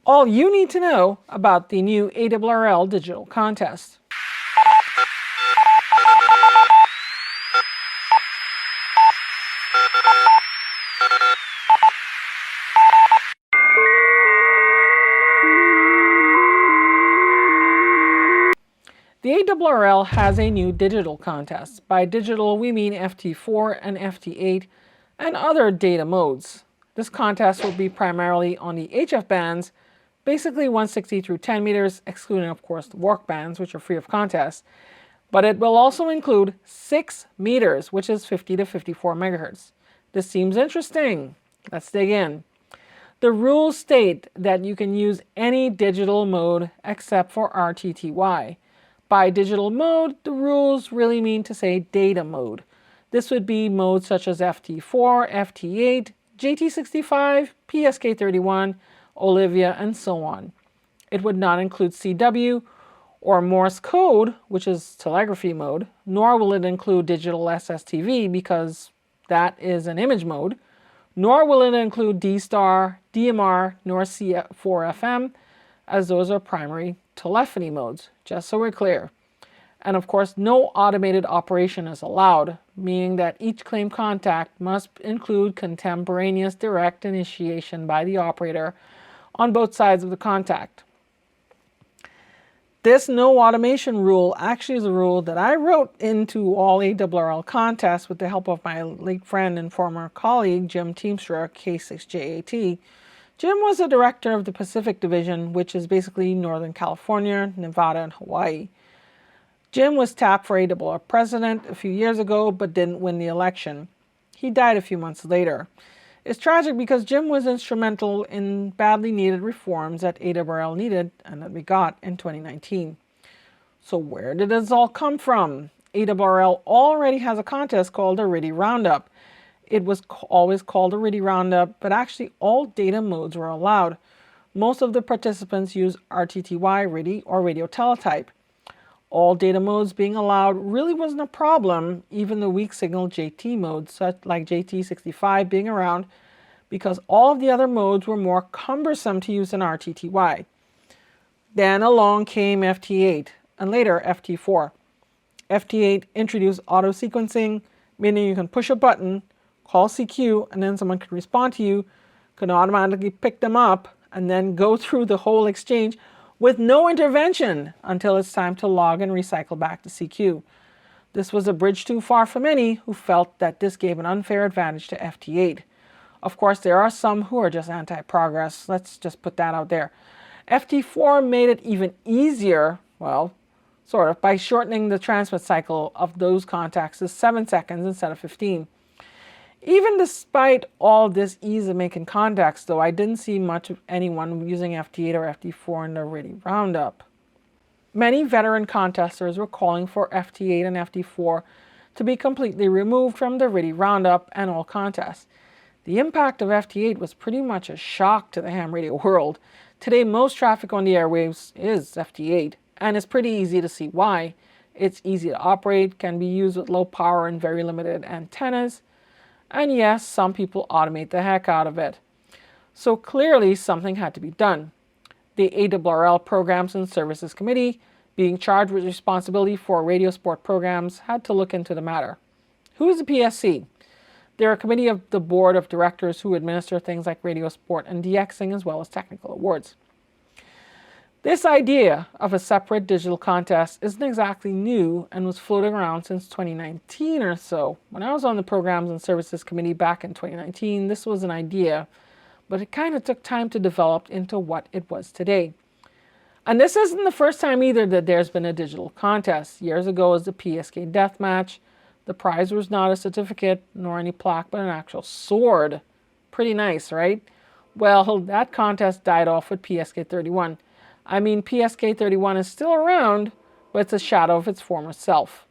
All you need to know about the new ARRL digital contest. The ARRL has a new digital contest. By digital, we mean FT4 and FT8 and other data modes. This contest will be primarily on the HF bands, basically 160 through 10 meters, excluding, of course, the WARC bands, which are free of contest. But it will also include 6 meters, which is 50 to 54 megahertz. This seems interesting. Let's dig in. The rules state that you can use any digital mode except for RTTY. By digital mode, the rules really mean to say data mode. This would be modes such as FT4, FT8, JT65, PSK31, Olivia, and so on. It would not include CW or Morse code, which is telegraphy mode, nor will it include digital SSTV because that is an image mode, nor will it include D-Star, DMR, nor C4FM, as those are primary telephony modes, just so we're clear. And of course, no automated operation is allowed, meaning that each claim contact must include contemporaneous direct initiation by the operator on both sides of the contact. This no automation rule actually is a rule that I wrote into all ARRL contests with the help of my late friend and former colleague, Jim Teamster, K6JAT. Jim was the director of the Pacific Division, which is basically Northern California, Nevada, and Hawaii. Jim was tapped for ARRL president a few years ago, but didn't win the election. He died a few months later. It's tragic because Jim was instrumental in badly needed reforms that ARRL needed and that we got in 2019. So where did this all come from? ARRL already has a contest called the RTTY Roundup. It was always called a RTTY Roundup, but actually all data modes were allowed. Most of the participants use RTTY, RTTY, or radio teletype. All data modes being allowed really wasn't a problem, even the weak signal JT modes, such like JT65 being around, because all of the other modes were more cumbersome to use than RTTY. Then along came FT8, and later FT4. FT8 introduced auto sequencing, meaning you can push a button, call CQ, and then someone can respond to you, can automatically pick them up, and then go through the whole exchange with no intervention until it's time to log and recycle back to CQ. This was a bridge too far for many who felt that this gave an unfair advantage to FT8. Of course, there are some who are just anti-progress. Let's just put that out there. FT4 made it even easier, well, sort of, by shortening the transmit cycle of those contacts to 7 seconds instead of 15. Even despite all this ease of making contacts, though, I didn't see much of anyone using FT8 or FT4 in the RTTY Roundup. Many veteran contesters were calling for FT8 and FT4 to be completely removed from the RTTY Roundup and all contests. The impact of FT8 was pretty much a shock to the ham radio world. Today, most traffic on the airwaves is FT8, and it's pretty easy to see why. It's easy to operate, can be used with low power and very limited antennas, and yes, some people automate the heck out of it. So clearly something had to be done. The ARRL Programs and Services Committee, being charged with responsibility for radio sport programs, had to look into the matter. Who is the PSC? They're a committee of the board of directors who administer things like radio sport and DXing as well as technical awards. This idea of a separate digital contest isn't exactly new and was floating around since 2019 or so. When I was on the Programs and Services Committee back in 2019, this was an idea, but it kind of took time to develop into what it was today. And this isn't the first time either that there's been a digital contest. Years ago was the PSK Deathmatch. The prize was not a certificate nor any plaque, but an actual sword. Pretty nice, right? Well, that contest died off with PSK 31. I mean, PSK 31 is still around, but it's a shadow of its former self.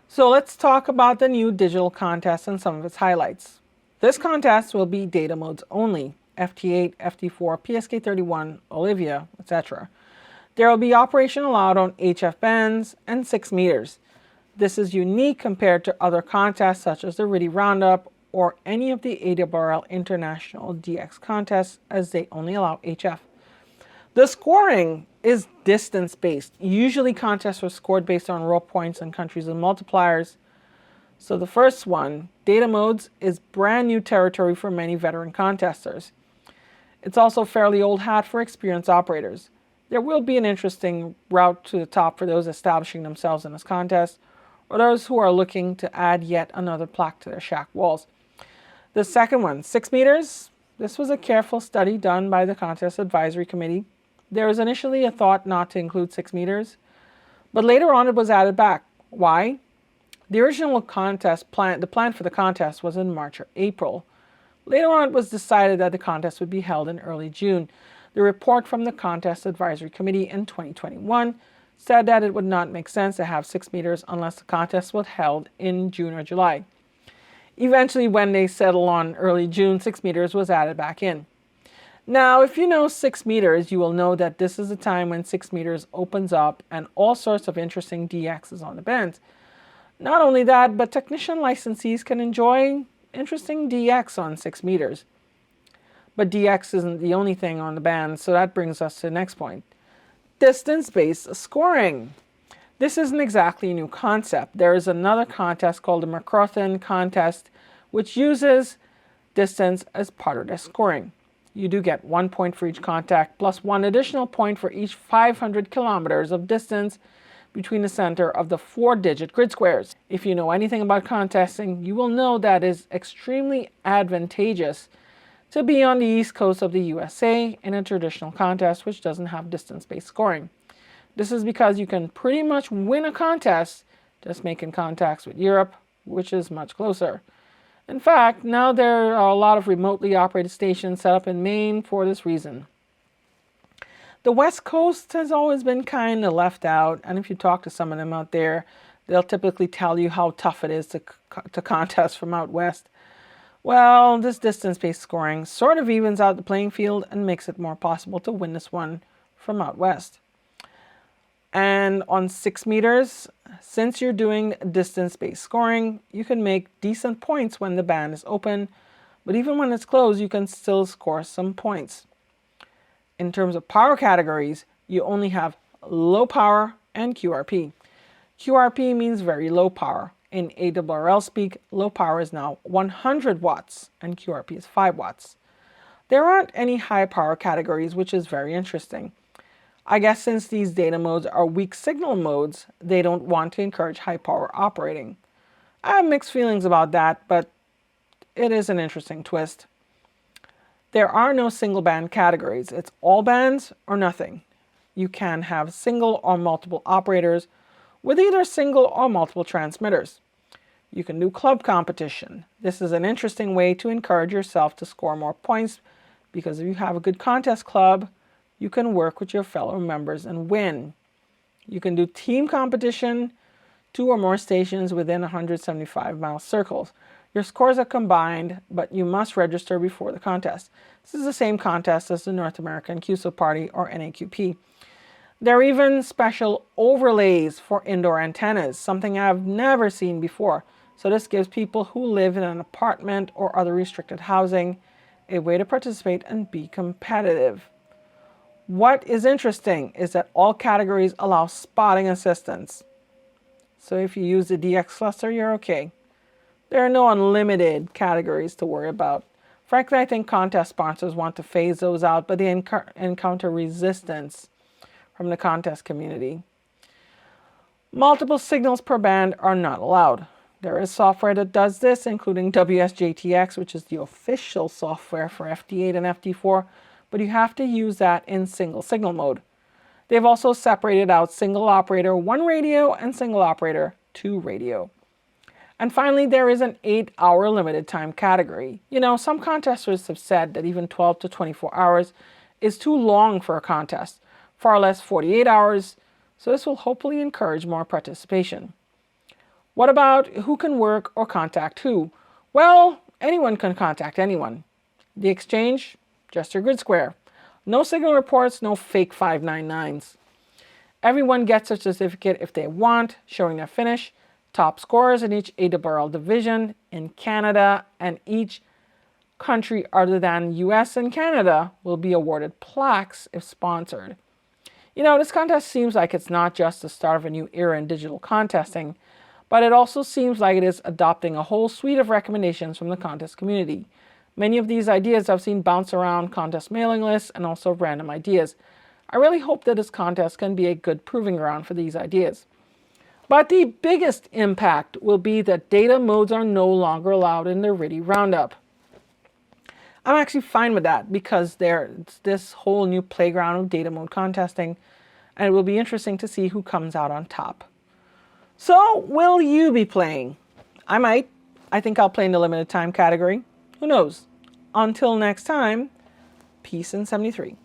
So let's talk about the new digital contest and some of its highlights. This contest will be data modes only, FT8, FT4, PSK 31, Olivia, etc. There will be operation allowed on HF bands and 6 meters. This is unique compared to other contests such as the RTTY Roundup or any of the ARRL International DX contests, as they only allow HF. The scoring is distance-based. Usually contests are scored based on raw points and countries and multipliers. So the first one, data modes, is brand new territory for many veteran contesters. It's also fairly old hat for experienced operators. There will be an interesting route to the top for those establishing themselves in this contest, or those who are looking to add yet another plaque to their shack walls. The second one, 6 meters. This was a careful study done by the Contest Advisory Committee. There was initially a thought not to include 6 meters, but later on it was added back. Why? The original contest plan, the plan for the contest was in March or April. Later on it was decided that the contest would be held in early June. The report from the Contest Advisory Committee in 2021 said that it would not make sense to have 6 meters unless the contest was held in June or July. Eventually, when they settled on early June, 6 meters was added back in. Now, if you know 6 meters, you will know that this is the time when 6 meters opens up and all sorts of interesting DXs on the band. Not only that, but technician licensees can enjoy interesting DX on 6 meters. But DX isn't the only thing on the band, so that brings us to the next point. Distance-based scoring. This isn't exactly a new concept. There is another contest called the McCarthan contest, which uses distance as part of their scoring. You do get 1 point for each contact, plus 1 additional point for each 500 kilometers of distance between the center of the 4-digit grid squares. If you know anything about contesting, you will know that it is extremely advantageous to be on the east coast of the USA in a traditional contest which doesn't have distance-based scoring. This is because you can pretty much win a contest just making contacts with Europe, which is much closer. In fact, now there are a lot of remotely operated stations set up in Maine for this reason. The West Coast has always been kind of left out, and if you talk to some of them out there, they'll typically tell you how tough it is to contest from out west. Well, this distance-based scoring sort of evens out the playing field and makes it more possible to win this one from out west. And on 6 meters, since you're doing distance-based scoring, you can make decent points when the band is open, but even when it's closed, you can still score some points. In terms of power categories, you only have low power and QRP. QRP means very low power. In ARRL speak, low power is now 100 watts and QRP is 5 watts. There aren't any high power categories, which is very interesting. I guess since these data modes are weak signal modes, they don't want to encourage high power operating. I have mixed feelings about that, but it is an interesting twist. There are no single band categories. It's all bands or nothing. You can have single or multiple operators with either single or multiple transmitters. You can do club competition. This is an interesting way to encourage yourself to score more points because if you have a good contest club, you can work with your fellow members and win. You can do team competition, 2 or more stations within 175-mile circles. Your scores are combined, but you must register before the contest. This is the same contest as the North American QSO Party or NAQP. There are even special overlays for indoor antennas, something I've never seen before. So this gives people who live in an apartment or other restricted housing a way to participate and be competitive. What is interesting is that all categories allow spotting assistance. So if you use the DX cluster, you're okay. There are no unlimited categories to worry about. Frankly, I think contest sponsors want to phase those out, but they encounter resistance from the contest community. Multiple signals per band are not allowed. There is software that does this, including wsjt-x, which is the official software for FT8 and FT4, but you have to use that in single signal mode. They've also separated out single operator 1 radio and single operator 2 radio. And finally, there is an 8-hour limited time category. You know, some contesters have said that even 12 to 24 hours is too long for a contest, far less 48 hours, so this will hopefully encourage more participation. What about who can work or contact who? Well, anyone can contact anyone. The exchange, just your grid square. No signal reports, no fake 599s. Everyone gets a certificate if they want, showing their finish. Top scorers in each ARRL division in Canada and each country other than US and Canada will be awarded plaques if sponsored. You know, this contest seems like it's not just the start of a new era in digital contesting, but it also seems like it is adopting a whole suite of recommendations from the contest community. Many of these ideas I've seen bounce around contest mailing lists and also random ideas. I really hope that this contest can be a good proving ground for these ideas. But the biggest impact will be that data modes are no longer allowed in the RTTY Roundup. I'm actually fine with that because there's this whole new playground of data mode contesting, and it will be interesting to see who comes out on top. So, will you be playing? I might. I think I'll play in the limited time category. Who knows? Until next time, peace in 73.